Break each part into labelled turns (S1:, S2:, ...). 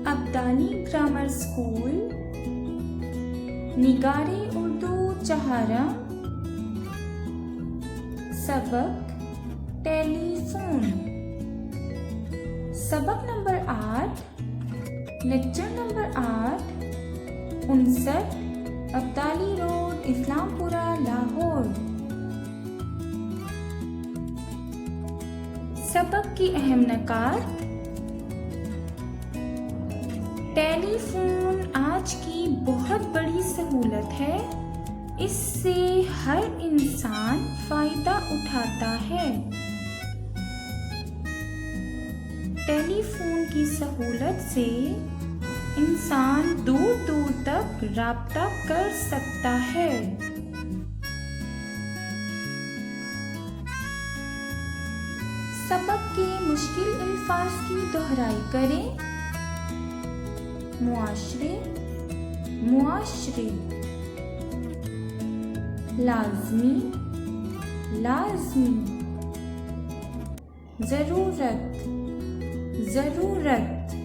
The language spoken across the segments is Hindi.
S1: अब्दाली ग्रामर स्कूल, निगारे उर्दू चहारम, सबक टेलीफोन। सबक number 8, lecture number 8, 59, Abdali road, Islampura, Lahore. सबक की अहम नकात। टेलीफोन आज की बहुत बड़ी सहूलत है। इससे हर इंसान फायदा उठाता है। टेलीफोन की सहूलत से इंसान दूर दूर तक राब्ता कर सकता है। सबक के मुश्किल अल्फाज की दोहराई करें। मुआशरे, मुआशरे। लाज़मी, लाज़मी। ज़रूरत, ज़रूरत।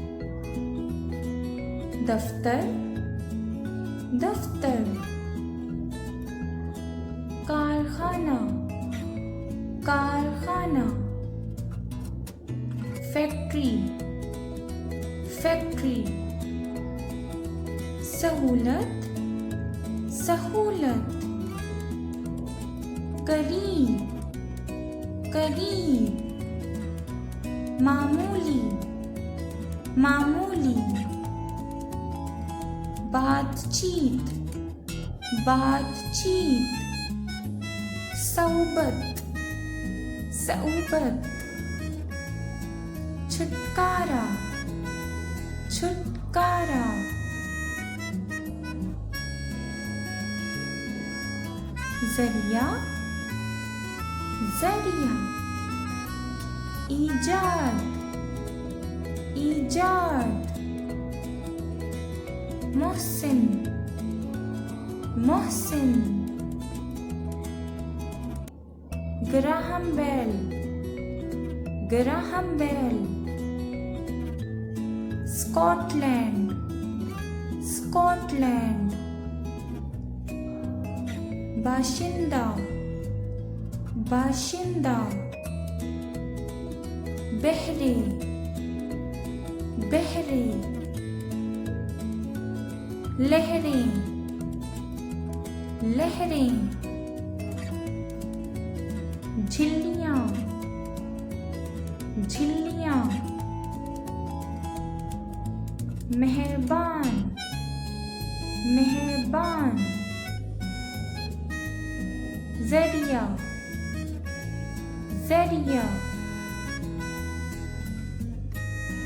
S1: दफ्तर, दफ्तर। कारखाना, कारखाना। Factory, factory. सहूलत, सहूलत। करीब, करीब। मामूली, मामूली। बातचीत, बातचीत। सौबत, सौबत। छुटकारा, छुटकारा। जरिया, जरिया। ईजाद, ईजाद। मोहसिन, मोहसिन। Graham Bell, Graham Bell. Scotland, Scotland. बाशिंदा, बाशिंदा। बहरे, बहरे। लहरें, लहरें। झिल्लियां, झिल्लियां। मेहरबान, मेहरबान। ज़रिया, ज़रिया।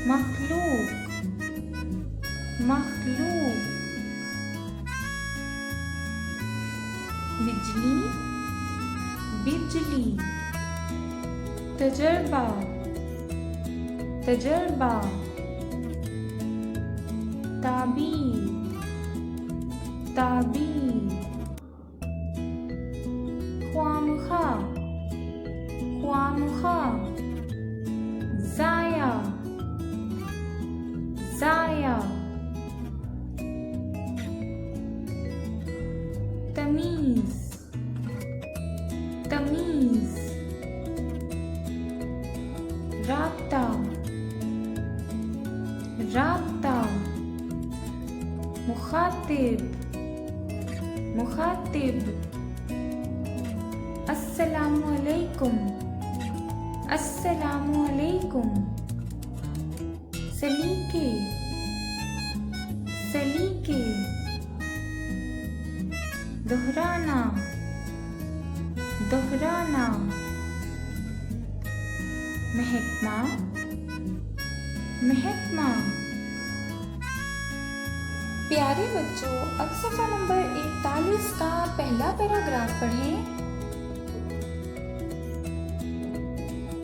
S1: मखलूक, मखलूक। बिजली, बिजली। तजर्बा, तजर्बा। ताबीर, ताबीर। ख्वामखा, ख्वामखा। ज़ाया, ज़ाया। तमीज़, तमीज़। राब्ता, राब्ता। मुखातिब, मुखातिब। अस्सलामु अलैकुम, अस्सलामु अलैकुम। सलीके, सलीके। दोहराना, दोहराना। महकमा, महकमा। प्यारे बच्चों, अब सफ़ा नंबर 41 का पहला पैराग्राफ पढ़ें।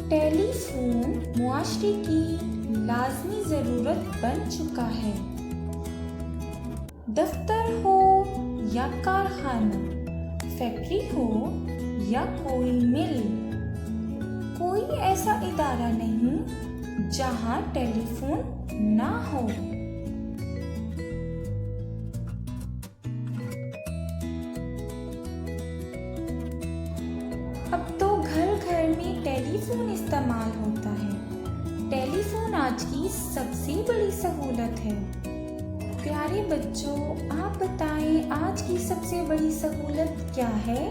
S1: टेलीफोन मुआशरे की लाज़मी ज़रूरत बन चुका है। दफ्तर हो या कारखाना, फैक्ट्री हो या कोई मिल, कोई ऐसा इदारा नहीं जहां टेलीफोन ना हो। आज की सबसे बड़ी सहूलत है। प्यारे बच्चों, आप बताएं आज की सबसे बड़ी सहूलत क्या है?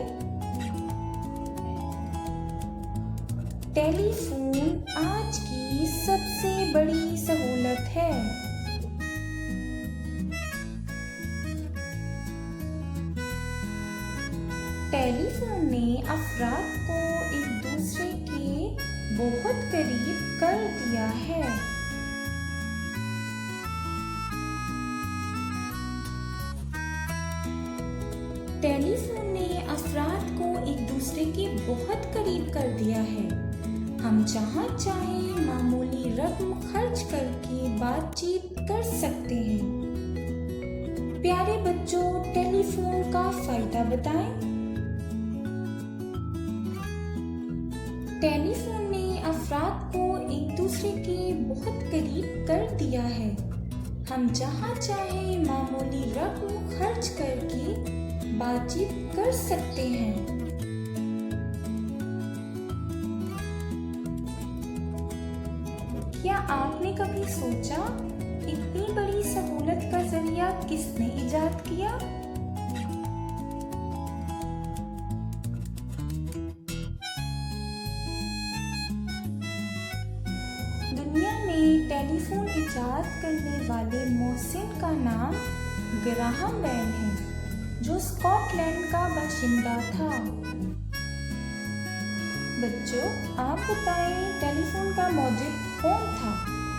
S1: टेलीफोन आज की सबसे बड़ी सहूलत है। टेलीफोन ने अफराद को एक दूसरे के बहुत करीब कर दिया है। टेलीफोन ने अफराद को एक दूसरे के बहुत करीब कर दिया है। हम जहाँ चाहें मामूली रकम खर्च करके बातचीत कर सकते हैं। प्यारे बच्चों, टेलीफोन का फायदा बताएं। टेलीफोन ने अफराद को एक दूसरे के बहुत करीब कर दिया है। हम जहाँ चाहें मामूली रकम खर्च करके बातचीत कर सकते हैं। क्या आपने कभी सोचा इतनी बड़ी सहूलत का जरिया किसने इजाद किया? दुनिया में टेलीफोन इजाद करने वाले मोहसिन का नाम ग्राहम बेल है, जो स्कॉटलैंड का बाशिंदा था। बच्चों, आप बताएं टेलीफोन का मौजूद कौन था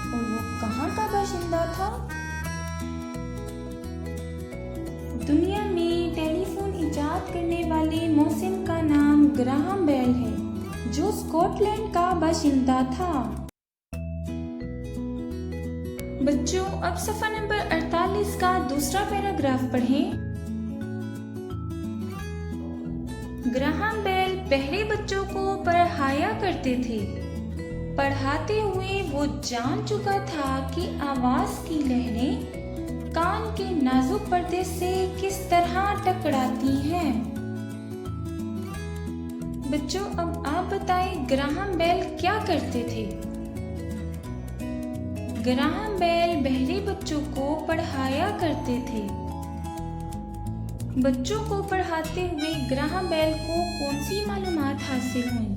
S1: और वो कहाँ का बाशिंदा था? दुनिया में टेलीफोन इजाद करने वाले मोहसिन का नाम ग्राहम बेल है, जो स्कॉटलैंड का बाशिंदा था। बच्चों, अब सफ़ा नंबर 48 का दूसरा पैराग्राफ पढ़ें। ग्राहम बेल पहले बच्चों को पढ़ाया करते थे। पढ़ाते हुए वो जान चुका था कि आवाज़ की लहरें कान के नाजुक पर्दे से किस तरह टकराती हैं। बच्चों, अब आप बताएं ग्राहम बेल क्या करते थे? ग्राहम बेल बहरे बच्चों को पढ़ाया करते थे। बच्चों को पढ़ाते हुए ग्राहम बेल को कौन सी मालूमात हासिल हुई?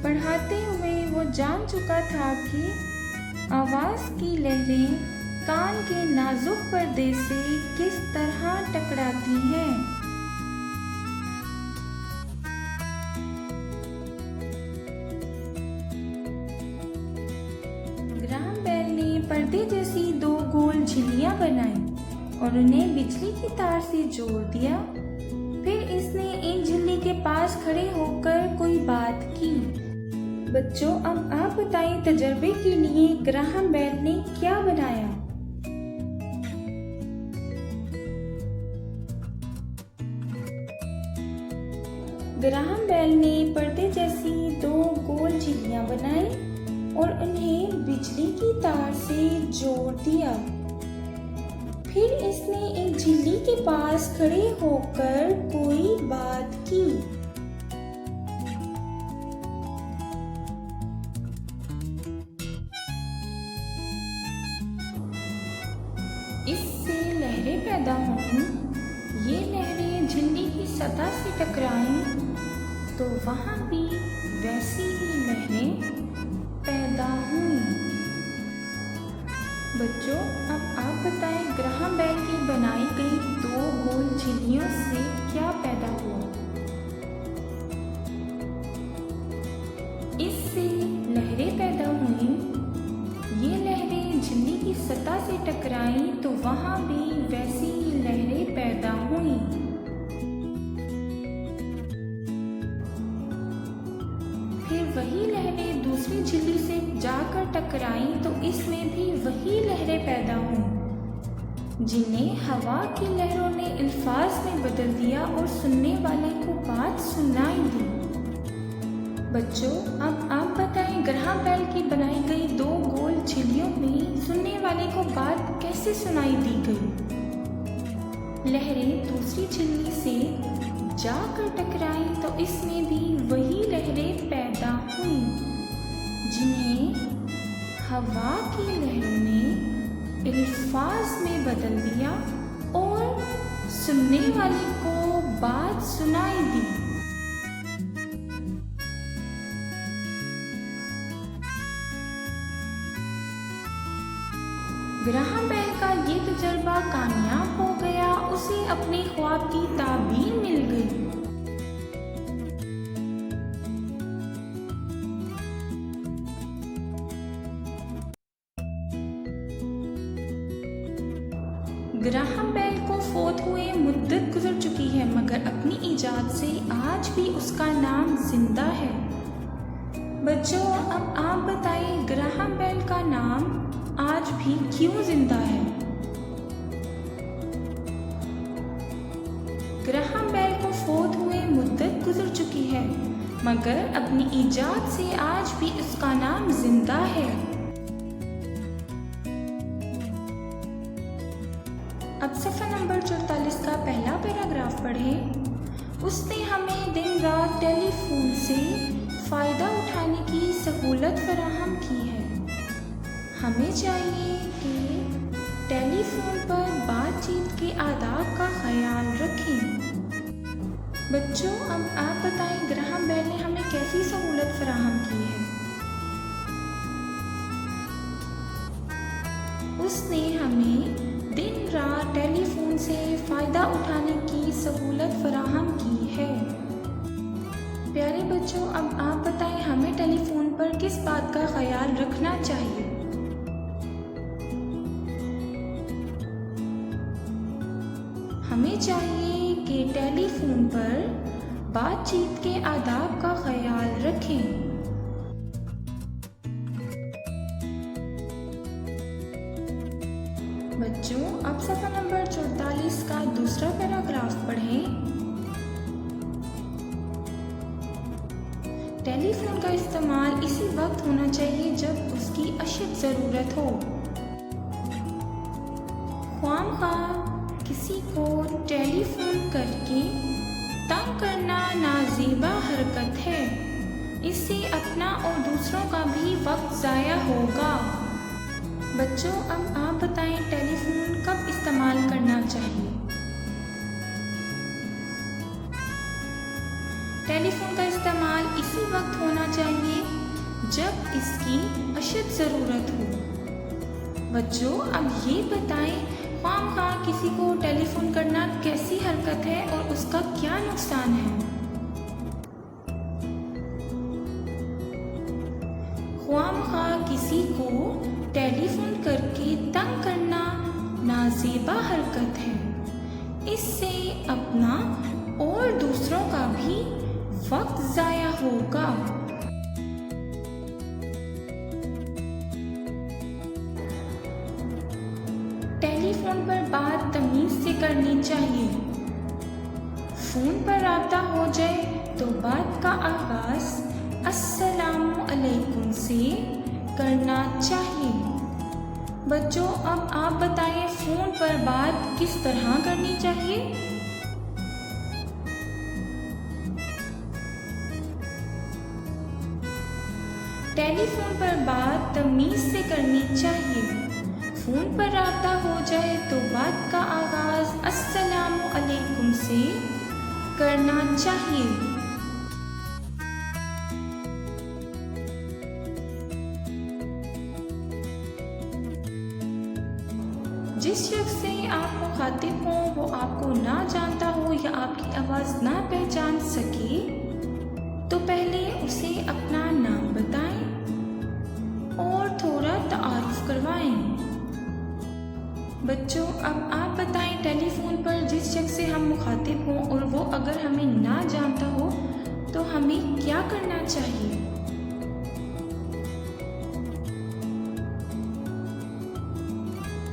S1: पढ़ाते हुए वो जान चुका था कि आवाज़ की लहरें कान के नाजुक पर्दे से किस तरह टकराती हैं। ग्राहम बेल ने पर्दे जैसी दो गोल झिल्लियां बनाई और उन्हें बिजली की तार से जोड़ दिया। फिर इसने एक झिल्ली के पास खड़े होकर कोई बात की। बच्चों, अब आप बताएं तजर्बे के लिए ग्राहम बेल ने क्या बनाया? ग्राहम बेल ने पर्दे जैसी दो गोल झिल्लियां बनाई और उन्हें बिजली की तार से जोड़ दिया। फिर इसने एक झिल्ली के पास खड़े होकर कोई बात की। इससे लहरें पैदा हुईं। ये लहरें झिल्ली की सतह से टकराईं तो वहाँ भी वैसी ही लहरें पैदा हुई। बच्चों, अब आप बताएं ग्राहम बेल की बनाई गई दो गोल झिल्लियों से क्या पैदा हुआ? इससे लहरें पैदा हुई। ये लहरें झिल्ली की सतह से टकराई तो वहाँ भी वैसी ही लहरें पैदा हुई। फिर वही लहरें दूसरी झिल्ली से जाकर टकराई तो इसमें भी वही लहरें पैदा हुई, जिन्हें हवा की लहरों ने अल्फाज में बदल दिया और सुनने वाले को बात सुनाई दी। बच्चों, अब आप बताएं ग्राहम बेल की बनाई गई दो गोल झिल्लियों में सुनने वाले को बात कैसे सुनाई दी गई? लहरें दूसरी झिल्ली से जाकर टकराई तो इसमें भी हवा की लहरों ने अल्फाज में बदल दिया और सुनने वाले को बात सुनाई दी। ग्राहम बेल का ये तजर्बा कामयाब हो गया, उसे अपने ख्वाब की ताबीर मिल गई। ग्राहम बेल को फोत हुए मुद्दत गुजर चुकी है, मगर अपनी ईजाद से आज भी उसका नाम जिंदा है। बच्चों, अब आप बताइए ग्राहम बेल का नाम आज भी क्यों जिंदा है? ग्राहम बेल को फोत हुए मुद्दत गुजर चुकी है, मगर अपनी ईजाद से आज भी उसका नाम जिंदा है। अब सफ़ा नंबर 44 का पहला पैराग्राफ पढ़ें। उसने हमें दिन रात टेलीफोन से फ़ायदा उठाने की सहूलत फराहम की है। हमें चाहिए कि टेलीफोन पर बातचीत के आदाब का ख्याल रखें। बच्चों, अब आप बताएं ग्राहम बेल ने हमें कैसी सहूलत फराहम की है? उसने हमें दिन रात टेलीफोन से फ़ायदा उठाने की सहूलत फराहम की है। प्यारे बच्चों, अब आप बताएं हमें टेलीफोन पर किस बात का ख्याल रखना चाहिए? हमें चाहिए कि टेलीफोन पर बातचीत के आदाब का ख्याल रखें। बच्चों, अब सफ़ा नंबर 44 का दूसरा पैराग्राफ पढ़ें। टेलीफोन का इस्तेमाल इसी वक्त होना चाहिए जब उसकी अशद ज़रूरत हो। ख्वामख़्वाह किसी को टेलीफोन करके तंग करना नाज़ेबा हरकत है। इससे अपना और दूसरों का भी वक्त ज़ाया होगा। बच्चों, अब आप बताएं टेलीफोन कब इस्तेमाल करना चाहिए? टेलीफोन का इस्तेमाल इसी वक्त होना चाहिए जब इसकी अशद ज़रूरत हो। बच्चों, अब ये बताएं ख्वामख़्वाह किसी को टेलीफोन करना कैसी हरकत है और उसका क्या नुकसान है? ख्वामख़्वाह किसी को टेलीफोन करके तंग करना नाज़ेबा हरकत है। इससे अपना और दूसरों का भी वक्त ज़ाया होगा। टेलीफोन पर बात तमीज़ से करनी चाहिए। फ़ोन पर राब्ता हो जाए तो बात का आगाज़ अस्सलामु अलैकुम से करना चाहिए। बच्चों, अब आप बताएं फ़ोन पर बात किस तरह करनी चाहिए? टेलीफोन पर बात तमीज़ से करनी चाहिए। फ़ोन पर राब्ता हो जाए तो बात का आगाज़ अस्सलामु अलैकुम से करना चाहिए। जिस शख्स से आप मुखातिब हों वो आपको ना जानता हो या आपकी आवाज़ ना पहचान सके तो पहले उसे अपना नाम बताएं और थोड़ा तारुफ करवाएं। बच्चों, अब आप बताएं टेलीफोन पर जिस शख्स से हम मुखातिब हों और वो अगर हमें ना जानता हो तो हमें क्या करना चाहिए?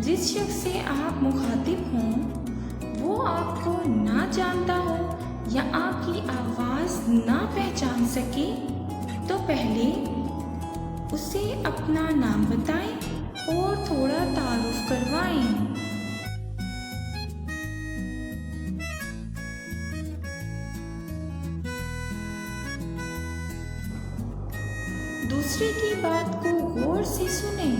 S1: जिस शख्स से आप मुखातिब हों वो आपको ना जानता हो या आपकी आवाज़ ना पहचान सके तो पहले उसे अपना नाम बताएं और थोड़ा तारुफ करवाएं। दूसरे की बात को गौर से सुने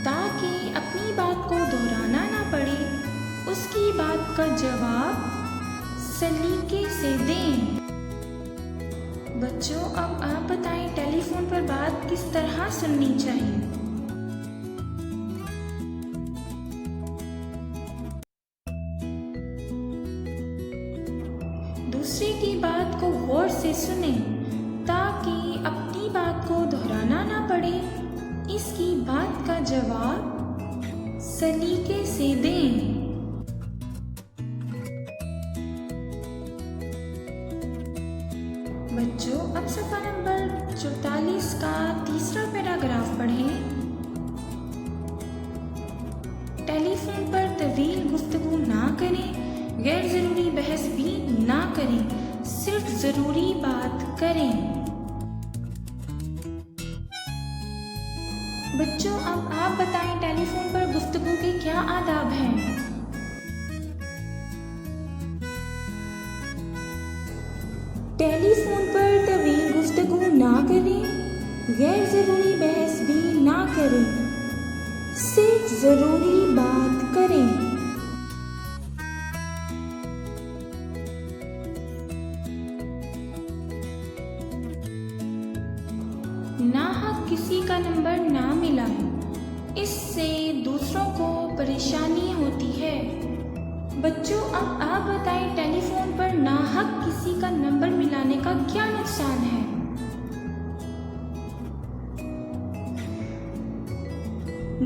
S1: ताकि अपनी बात को दोहराना ना पड़े। उसकी बात का जवाब सलीके से दें। बच्चों, अब आप बताएं टेलीफोन पर बात किस तरह सुननी चाहिए। दूसरे की बात को गौर से सुने ताकि अपनी बात को दोहराना ना पड़े। इसकी बात का जवाब सलीके से दें। बच्चों, अब सफ़ा नंबर 44 का तीसरा पैराग्राफ पढ़ें। टेलीफोन पर तवील गुफ्तगू ना करें, गैर ज़रूरी बहस भी ना करें, सिर्फ ज़रूरी बात करें। बच्चों, अब आप बताएं टेलीफोन पर गुफ्तगू के क्या आदाब हैं। टेलीफोन पर तवील गुफ्तगू ना करें, गैर ज़रूरी बहस भी ना करें, सिर्फ ज़रूरी बात करें। नाहक किसी का नंबर ना मिलाएं, इससे दूसरों को परेशानी होती है। बच्चों, अब आप बताएं टेलीफोन पर नाहक किसी का नंबर मिलाने का क्या नुकसान है।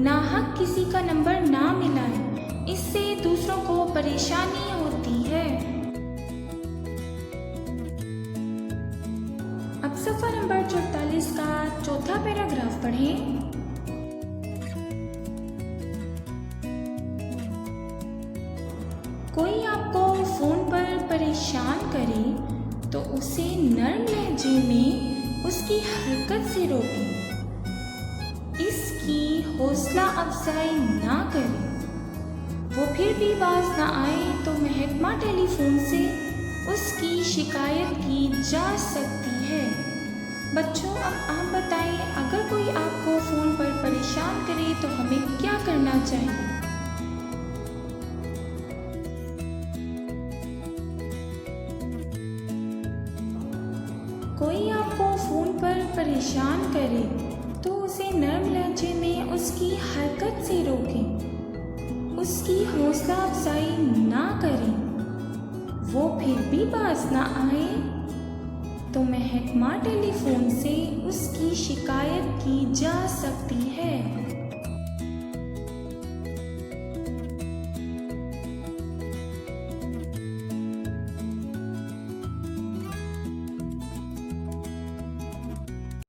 S1: नाहक किसी का नंबर ना मिलाएं, इससे दूसरों को परेशानी होती है। अब सफ़ा नंबर 44 का चौथा पैराग्राफ पढ़ें। कोई आपको फ़ोन पर परेशान करे तो उसे नर्म लहजे में उसकी हरकत से रोकें। इसकी हौसला अफजाई ना करें। वो फिर भी बाज ना आए तो महकमा टेलीफोन से उसकी शिकायत की जा सकती है। बच्चों, अब आप बताएं अगर कोई आपको फ़ोन पर परेशान करे तो हमें क्या करना चाहिए। कोई आपको फ़ोन पर परेशान करे तो उसे नर्म लहजे में उसकी हरकत से रोकें। उसकी हौसला अफजाई ना करें। वो फिर भी बाज ना आए तो महकमा टेलीफोन से उसकी शिकायत की जा सकती है।